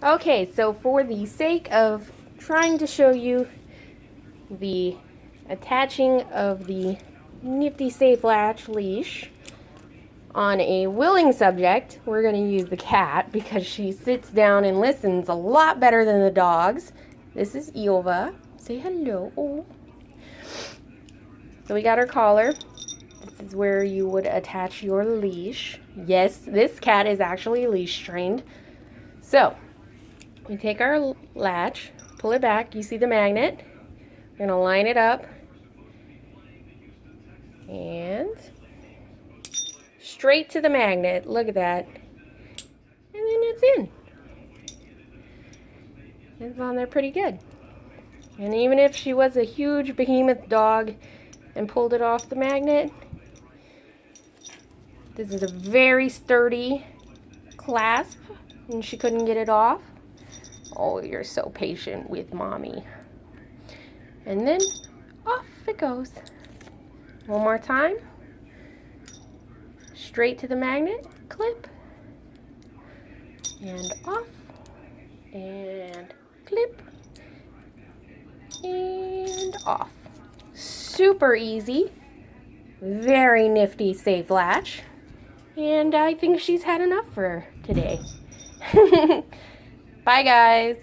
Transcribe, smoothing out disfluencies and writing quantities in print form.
Okay, so for the sake of trying to show you the attaching of the Nifty SafeLatch leash on a willing subject, we're going to use the cat because she sits down and listens a lot better than the dogs. This is Ilva. Say hello. Oh. So we got her collar. This is where you would attach your leash. Yes, this cat is actually leash trained. So we take our latch, pull it back. You see the magnet. We're going to line it up. And straight to the magnet. Look at that. And then it's in. It's on there pretty good. And even if she was a huge behemoth dog and pulled it off the magnet, this is a very sturdy clasp and she couldn't get it off. Oh, you're so patient with mommy. And then off it goes. One more time. Straight to the magnet, clip, and off, and clip, and off. Super easy, very nifty safe latch, and I think she's had enough for today. Bye guys.